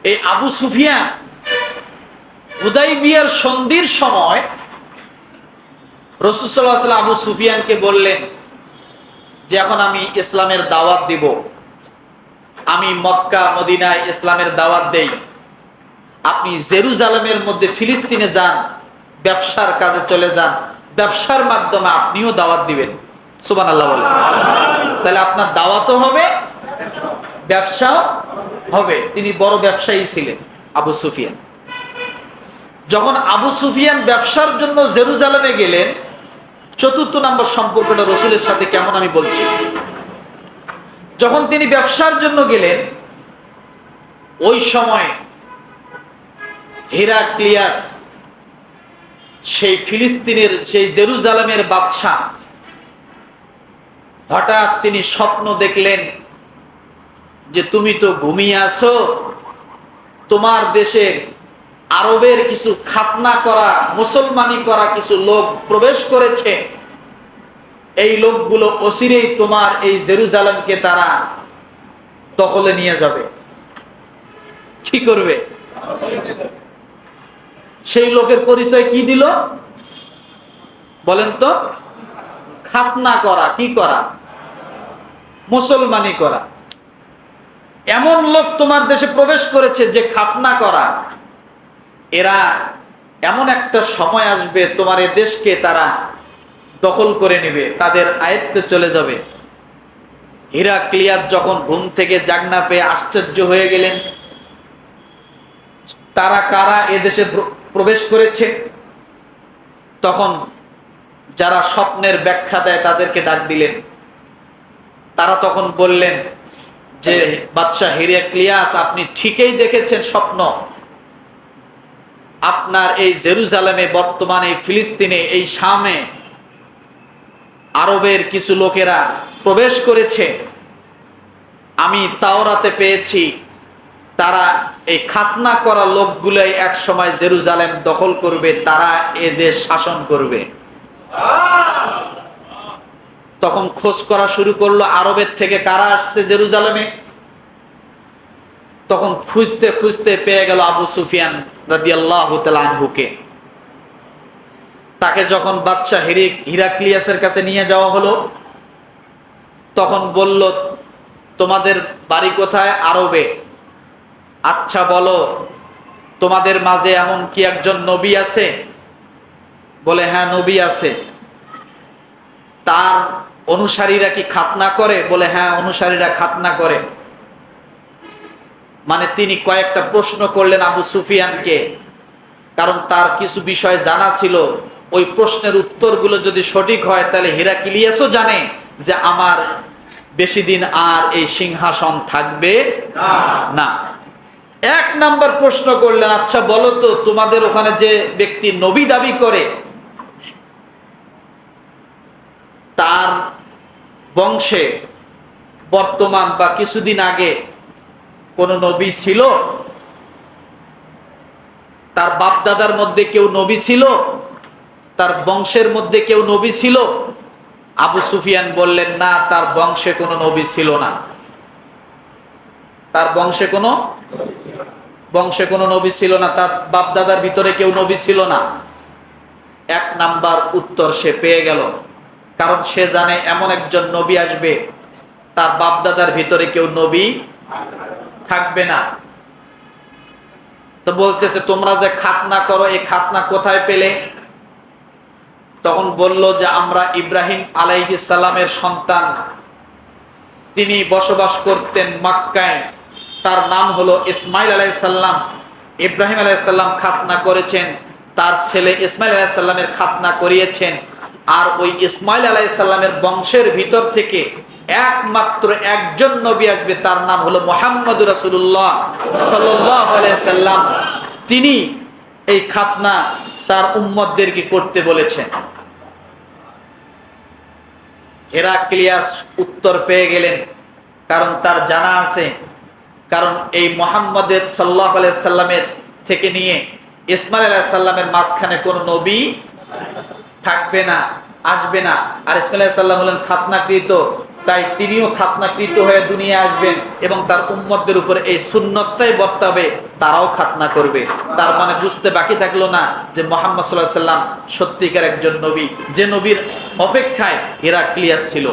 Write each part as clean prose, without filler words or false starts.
এই আবু সুফিয়ান হুদাইবিয়ার সন্ধির সময় রাসূল সাল্লাল্লাহু আলাইহি ওয়াসাল্লাম আবু সুফিয়ানকে বললেন যে এখন আমি ইসলামের দাওয়াত দিব, আমি মক্কা মদিনায় ইসলামের দাওয়াত দেই, আপনি জেরুজালেমের মধ্যে ফিলিস্তিনে যান, ব্যবসার কাজে চলে যান, ব্যবসার মাধ্যমে আপনিও দাওয়াত দিবেন। সুবহানাল্লাহ বলেন। তাহলে আপনার দাওয়াতও হবে, ব্যবসাও হবে। তিনি বড় ব্যবসায়ী ছিলেন আবু সুফিয়ান। যখন আবু সুফিয়ান ব্যবসার জন্য জেরুজালেমে গেলেন, চতুর্থ নম্বর সম্পর্কটা রসুলের সাথে কেমন আমি বলছি। যখন তিনি ব্যবসার জন্য গেলেন, ওই সময় হেরাক্লিয়াস সেই ফিলিস্তিনের সেই জেরুজালেমের বাদশা, হঠাৎ তিনি স্বপ্ন দেখলেন যে তুমি তো ঘুমিয়ে আছো, তোমার দেশে আরবের কিছু খাতনা করা মুসলমানি করা কিছু লোক প্রবেশ করেছে, এই লোকগুলো অচিরেই তোমার এই জেরুজালেমকে তারা দখলে নিয়ে যাবে। কি করবে? সেই লোকের পরিচয় কি দিল বলেন তো? খাতনা করা। কি করা? মুসলমানি করা। এমন লোক তোমার দেশে প্রবেশ করেছে যে খাতনা করা। এরা এমন একটা সময় আসবে তোমার এ দেশকে তারা দখল করে নেবে, তাদের আয়ত্তে চলে যাবে। হেরাক্লিয়াস যখন ঘুম থেকে জাগনা পেয়ে আশ্চর্য হয়ে গেলেন, তারা কারা এ দেশে প্রবেশ করেছে। তখন যারা স্বপ্নের ব্যাখ্যা দেয় তাদেরকে ডাক দিলেন। তারা তখন বললেন যে বাদশাহ হেরাক্লিয়াস, আপনি ঠিকই দেখেছেন স্বপ্ন। আপনার এই জেরুজালেমে, বর্তমানে ফিলিস্তিনে, এই শামে আরবের কিছু লোকেরা প্রবেশ করেছে। আমি তাওরাতে পেয়েছি তারা এই খাতনা করা লোকগুলাই এক সময় জেরুজালেম দখল করবে, তারা এ দেশ শাসন করবে। তখন খোঁজ করা শুরু করলো আরবের থেকে কারা আসছে জেরুজালেমে। তখন খুঁজতে খুঁজতে পেয়ে গেল আবু সুফিয়ান রাদিয়াল্লাহু তাআলা আনহুকে। তাকে যখন বাদশা হিরাক্লিয়াসের কাছে নিয়ে যাওয়া হলো, তখন বলল, তোমাদের বাড়ি কোথায়? আরবে। আচ্ছা বলো, তোমাদের মাঝে এমন কি একজন নবী আছে? বলে হ্যাঁ, নবী আছে। তার অনুসারীরা কি খাতনা করে? বলে হ্যাঁ, অনুসারীরা খাতনা করে। মানে তিনি কয়েকটা প্রশ্ন করলেন আবু সুফিয়ানকে, কারণ তার কিছু বিষয় জানা ছিল। ওই প্রশ্নের উত্তরগুলো যদি সঠিক হয় তাহলে হেরাক্লিয়াসও জানে যে আমার বেশি দিন আর এই সিংহাসন থাকবে না। এক নাম্বার প্রশ্ন করলেন, আচ্ছা বলো তো, তোমাদের ওখানে যে ব্যক্তি নবী দাবি করে তার বংশে বর্তমান বা কিছুদিন আগে কোন নবী ছিল? তার বাপদাদার মধ্যে কেউ নবী ছিল? তার বংশের মধ্যে কেউ নবী ছিল? আবু সুফিয়ান বললেন, না, তার বংশে কোনো নবী ছিল না। তার বংশে কোনো নবী ছিল না, তার বাপদাদার ভিতরে কেউ নবী ছিল না। এক নাম্বার উত্তর সে পেয়ে গেল, কারণ সে জানে এমন একজন নবী আসবে তার বাপদাদার ভিতরে কেউ নবী থাকবে না। তো বলতেছে, তোমরা যে খাতনা করো, এই খাতনা কোথায় পেলে? তখন বলল যে আমরা ইব্রাহিম আলাইহিস সালামের সন্তান, তিনি বসবাস করতেন মক্কায়, তার নাম হলো ইসমাইল আলাইহিস সালাম। ইব্রাহিম আলাইহিস সালাম খাতনা করেছেন, তার ছেলে ইসমাইল আলাইহিস সালামের খাতনা করিয়েছেন। আর ওই ইসমাইল আলাইহিস সালামের বংশের ভিতর থেকে একমাত্র একজন নবী আসবে, তার নাম হলো মুহাম্মদুর রাসূলুল্লাহ সাল্লাল্লাহু আলাইহি সাল্লাম। তিনি এই খাতনা তার উম্মতদেরকে করতে বলেছেন। হেরাক্লিয়াস উত্তর পেয়ে গেলেন, কারণ তার জানা আছে, কারণ এই মুহাম্মদের সাল্লাল্লাহু আলাইহি সাল্লামের থেকে নিয়ে ইসমাইল আলাইহিস সালামের মাঝখানে কোনো নবী থাকবে না, আসবে না। আর ইসমাইল আলাইহিস সালাম হলেন খাতনাকৃত তাই তিনিও খাতনাকৃত হয়ে দুনিয়া আসবেন এবং তার উম্মতদের উপর এই সুন্নতটাই বর্তাবে, তারাও খাতনা করবে। তার মানে বুঝতে বাকি থাকলো না যে মুহাম্মদ সাল্লাল্লাহু আলাইহি ওয়াসাল্লাম সত্যিকার একজন নবী, যে নবীর অপেক্ষায় হিরাক্লিয়াস ছিল।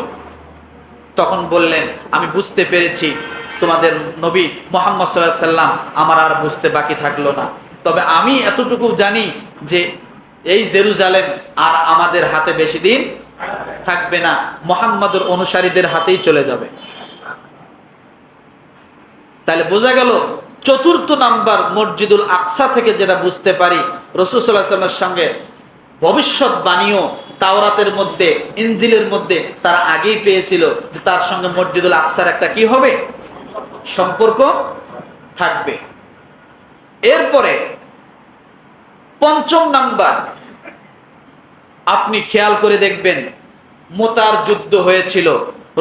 তখন বললেন, আমি বুঝতে পেরেছি তোমাদের নবী মুহাম্মদ সাল্লাল্লাহু আলাইহি ওয়াসাল্লাম, আমার আর বুঝতে বাকি থাকলো না। তবে আমি এতটুকু জানি যে এই জেরুজালেম আর আমাদের হাতে বেশি দিন থাকবে না, মুহাম্মদের অনুসারীদের হাতেই চলে যাবে। তাহলে বোঝা গেল চতুর্থ নাম্বার মসজিদুল আকসা থেকে যেটা বুঝতে পারি, রাসূল সাল্লাল্লাহু আলাইহি ওয়াসাল্লামের সঙ্গে ভবিষ্যৎবাণীও তাওরাতের মধ্যে, ইনজিলের মধ্যে তারা আগেই পেয়েছিল যে তার সঙ্গে মসজিদুল আকসার একটা কি হবে, সম্পর্ক থাকবে। এরপরে পঞ্চম নাম্বার, আপনি খেয়াল করে দেখবেন মোতার যুদ্ধ হয়েছিল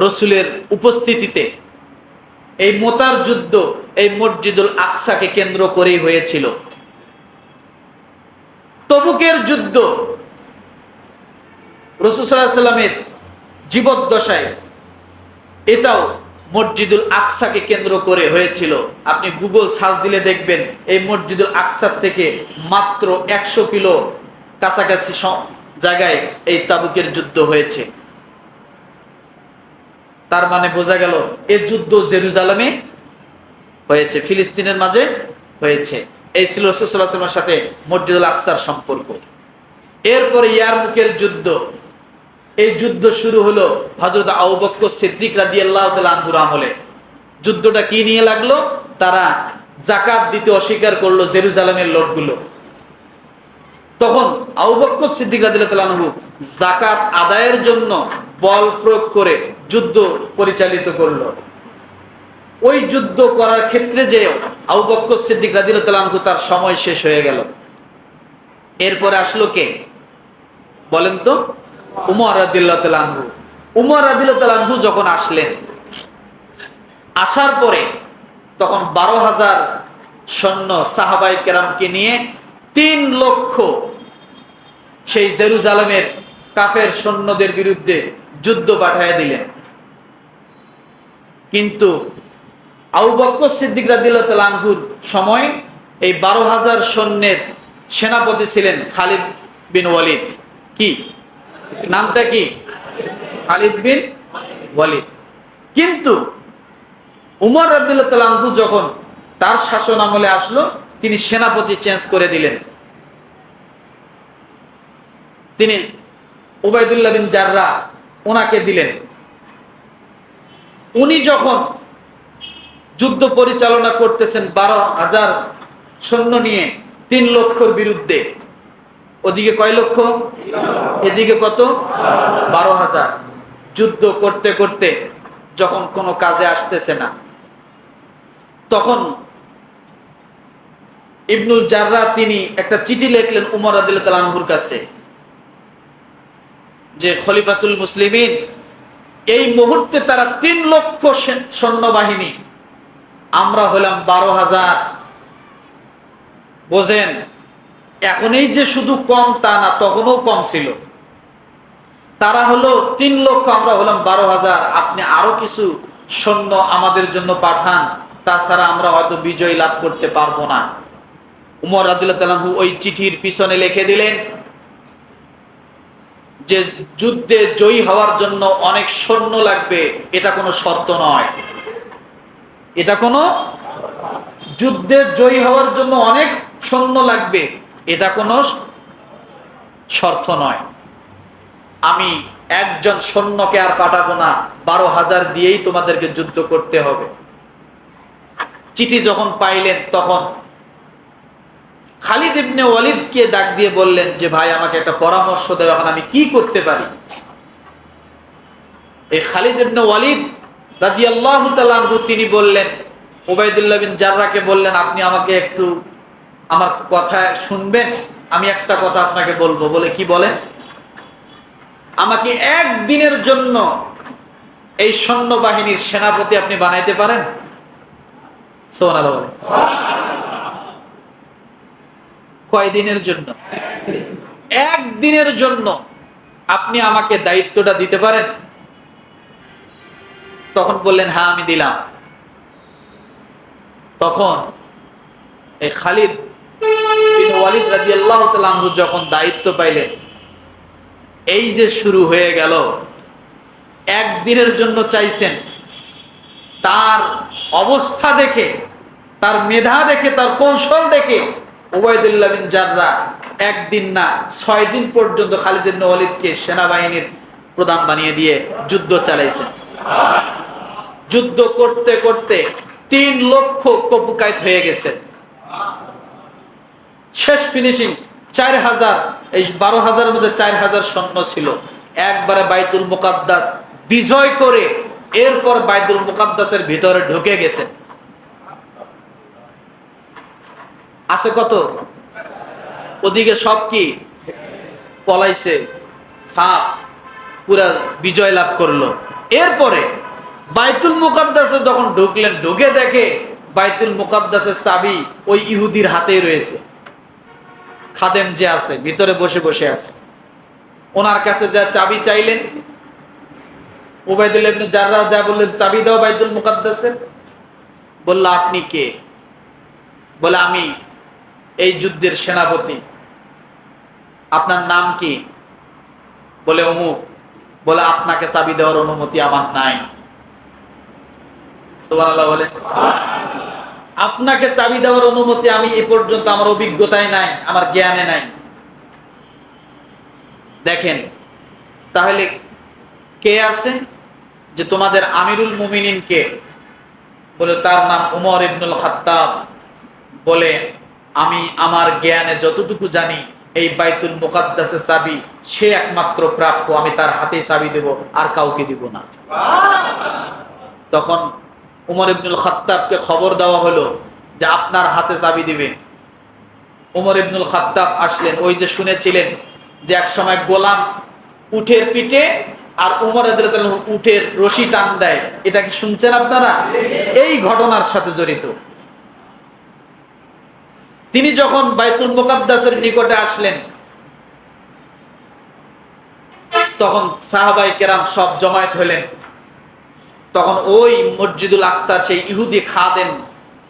রসুলের উপস্থিতিতে। এই মোতার যুদ্ধ এই মসজিদুল আকসাকে কেন্দ্র করেই হয়েছিল। তবুকের যুদ্ধ রাসূল সাল্লাল্লাহু আলাইহি ওয়াসাল্লামের জীবদ্দশায় এটাও মসজিদুল আকসাকে কেন্দ্র করে হয়েছিল। আপনি গুগল সার্চ দিলে দেখবেন এই মসজিদুল আকসার থেকে মাত্র 100 কিলো কাছাকাছি জায়গায় এই তাবুকের যুদ্ধ হয়েছে। তার মানে বোঝা গেল এই যুদ্ধ জেরুজালেমে হয়েছে, ফিলিস্তিনের মাঝে হয়েছে। এই ছিল রাসূল সাল্লাল্লাহু আলাইহি ওয়াসাল্লামের সাথে মসজিদুল আকসার সম্পর্ক। এরপরে ইয়ারমুকের যুদ্ধ, এই যুদ্ধ শুরু হলো হযরত আবু বকর সিদ্দিক রাদিয়াল্লাহু তাআলা আনহুর আমলে। যুদ্ধটা কি নিয়ে লাগলো? তারা যাকাত দিতে অস্বীকার করলো জেরুজালেমের লোকগুলো। তখন আবু বকর সিদ্দিক রাদিয়াল্লাহু তাআলা আনহু যাকাত আদায়ের জন্য বল প্রয়োগ করে যুদ্ধ পরিচালিত করলো। ওই যুদ্ধ করার ক্ষেত্রে যে আবু বকর সিদ্দিক রাদিয়াল্লাহু তাআলা আনহু তার সময় শেষ হয়ে গেল। এরপরে আসলো কে বলেন তো? উমর রাদিয়াল্লাহু তাআলা আনহু। উমর রাদিয়াল্লাহু তাআলা আনহু যখন আসলেন, আসার পরে তখন 12,000 সৈন্য সাহাবায়ে কেরামকে নিয়ে 3 লক্ষ সেই জেরুজালেমের কাফের সৈন্যদের বিরুদ্ধে যুদ্ধ পাঠিয়ে দিলেন। কিন্তু আবু বকর সিদ্দিক রাদিয়াল্লাহু তাআলা আনহুর সময় এই 12,000 সৈন্যের সেনাপতি ছিলেন খালিদ বিন ওয়ালিদ। কি নামটা? কি খালিদ বিন ওয়ালিদ। কিন্তু উমর রাদিয়াল্লাহু তাআলা আনহু যখন তার শাসন আমলে আসলো, তিনি সেনাপতি চেঞ্জ করে দিলেন। তিনি উবাইদুল্লাহ বিন জাররাহ ওনাকে দিলেন। উনি যখন যুদ্ধ পরিচালনা করতেছেন 12,000 সৈন্য নিয়ে 3 লক্ষর বিরুদ্ধে, ওদিকে কয় লক্ষ, এদিকে কত, 12,000। যুদ্ধ করতে করতে যখন কোনো কাজে আসতেছে না, তখন ইবনুল জাররাহ তিনি একটা চিঠি লিখলেন উমর রাদিয়াল্লাহু তাআলা আনহুর কাছে যে খলিফাতুল মুসলিমিন, এই মুহূর্তে তারা 3 লক্ষ সৈন্যবাহিনী, আমরা হলাম 12,000। বোঝেন, এখনই যে শুধু কম তা না, তখনও কম ছিল। তারা হলো 3 লক্ষ, আমরা হলাম 12,000। আপনি আরো কিছু সৈন্য আমাদের জন্য পাঠান, তাছাড়া আমরা হয়তো বিজয় লাভ করতে পারবো না। উমর রাদিয়াল্লাহু তাআলা আনহু ওই চিঠির পিছনে লিখে দিলেন যে যুদ্ধে জয়ী হওয়ার জন্য অনেক সৈন্য লাগবে, এটা কোনো শর্ত নয়। এটা কোনো যুদ্ধে জয়ী হওয়ার জন্য অনেক সৈন্য লাগবে, এটা কোনো শর্ত নয়। আমি একজন সৈন্যকে আর পাঠাবো না, 12,000 দিয়েই তোমাদেরকে যুদ্ধ করতে হবে। চিঠি যখন পাইলেন, তখন খালিদ ইবনে ওয়ালিদকে ডাক দিয়ে বললেন যে ভাই, আমাকে একটা পরামর্শ দাও, এখন আমি কি করতে পারি। এই খালিদ ইবনে ওয়ালিদ রাদিয়াল্লাহু তাআলা আনহু তিনি বললেন, উবাইদুল্লাহ বিন জাররাহকে বললেন, আপনি আমাকে একটু আমার কথা শুনবেন, আমি একটা কথা আপনাকে বলবো। বলে, কি বলেন? আমাকে একদিনের জন্য এই সৈন্যবাহিনীর সেনাপতি আপনি বানাইতে পারেন? সুবহানাল্লাহ। কয়দিনের জন্য? একদিনের জন্য আপনি আমাকে দায়িত্বটা দিতে পারেন? তখন বললেন হ্যাঁ আমি দিলাম। তখন এই খালিদ বিন ওয়ালিদ রাদিয়াল্লাহু তাআলা আনহু যখন দায়িত্ব পাইলেন, এই যে শুরু হয়ে গেল, একদিনের জন্য চাইছেন, তার অবস্থা দেখে, তার মেধা দেখে, তার কৌশল দেখে উবাইদুল্লাহ বিন জাররাহ একদিন না 6 দিন পর্যন্ত খালিদ ইবনে ওয়ালিদকে সেনাবাহিনীর প্রধান বানিয়ে দিয়ে যুদ্ধ চালাইছেন। যুদ্ধ করতে করতে 3 লক্ষ কপুকায়ত হয়ে গেছে। শেষ ফিনিশিং 4000, এই 12,000-এর মধ্যে 4000 সৈন্য ছিল। একবারে বাইতুল মুকাদ্দাস বিজয় করে এরপর বাইতুল মুকাদ্দাসের ভিতরে ঢুকে গেছে। আছে কত? ওদিকে সব কি পলাইছে, সাপ পুরা বিজয় লাভ করলো। এরপরে বাইতুল মুকাদ্দাসে যখন ঢুকলেন, ঢুকে দেখে বাইতুল মুকাদ্দাসের চাবি ওই ইহুদির হাতেই রয়েছে। খাদেম যে আছে ভিতরে বসে বসে আছে, ওনার কাছে যা চাবি চাইলেন, উবাইদুল্লাহ ইবনে জাররাহ যা বললেন চাবি দাও বাইতুল মুকাদ্দাসের। বলল আপনি কে? বলে আমি এই যুদ্ধের সেনাপতি। আপনার নাম কি? বলে অমুক। বলে আপনাকে চাবি দেওয়ার অনুমতি আমার নাই। সুবহানাল্লাহ বলে। আপনাকে চাবি দেওয়ার অনুমতি আমি এ পর্যন্ত আমার অভিজ্ঞতায় নাই, আমার জ্ঞানে নাই। দেখেন তাহলে কে আছে? যে তোমাদের আমিরুল মুমিনিন কে? বলে তার নাম উমর ইবনুল খাত্তাব। বলে আমি আমার জ্ঞানে যতটুকু জানি এই বাইতুল মুকাদ্দাসের চাবি সে একমাত্র প্রাপ্য, আমি তার হাতে চাবি দেব, আর কাউকে দিব না। তখন উমর ইবনুল খাত্তাবকে খবর দেওয়া হলো যে আপনার হাতে চাবি দিবে। উমর ইবনুল খাত্তাব আসলেন। ওই যে শুনেছিলেন যে এক সময় গোলাম উটের পিঠে আর উমর রাদিয়াল্লাহু তাআলা উটের রশি টান দেয়, এটা কি শুনছেন আপনারা? এই ঘটনার সাথে জড়িত। তিনি যখন বাইতুল মুকাদ্দাসের নিকটে আসলেন, তখন সাহাবায়ে কেরাম সব জমায়েত হলেন। তখন ওই মসজিদুল আকসার সেই ইহুদি খাদেম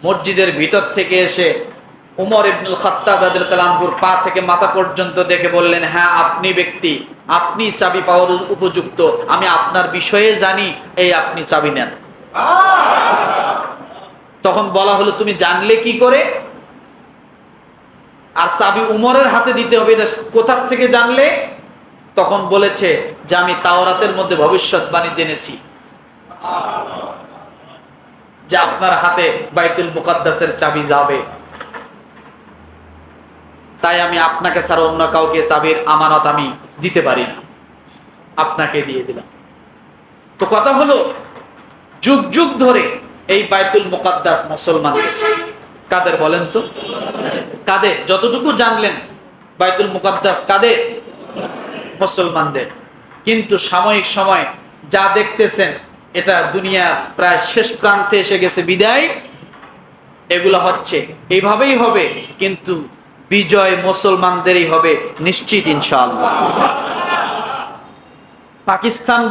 মসজিদের ভিতর থেকে এসে উমর ইবনুল খাত্তাব রাদিয়াল্লাহু তাআলা আনহুর পা থেকে মাথা পর্যন্ত দেখে বললেন, হ্যাঁ আপনি ব্যক্তি, আপনি চাবি পাওয়ার উপযুক্ত, আমি আপনার বিষয়ে জানি, এই আপনি চাবি নেন। তখন বলা হলো তুমি জানলে কি করে? আর চাবি উমরের হাতে দিতে হবে, এটা কোথা থেকে জানলে? তখন বলেছে যে আমি তাওরাতের মধ্যে ভবিষ্যৎবাণী জেনেছি যে আপনার হাতে বাইতুল মুকাদ্দাসের চাবি যাবে, তাই আমি আপনাকে ছাড়া অন্য কাউকে চাবির আমানত আমি দিতে পারি না, আপনাকে দিয়ে দিলাম। তো কথা হলো যুগ যুগ ধরে এই বাইতুল মুকাদ্দাস মুসলমানদের। কাদের বলেন তো? কাদের? যতটুকু জানলেন বাইতুল মুকাদ্দাস কাদের? মুসলমানদের। কিন্তু সাময়িক সময় যা দেখতেছেন, এটা দুনিয়া প্রায় শেষ প্রান্তে এসে গেছে বিদায়, এগুলো হচ্ছে এইভাবেই হবে, কিন্তু বিজয় মুসলমানদেরই হবে নিশ্চিত ইনশাআল্লাহ। পাকিস্তান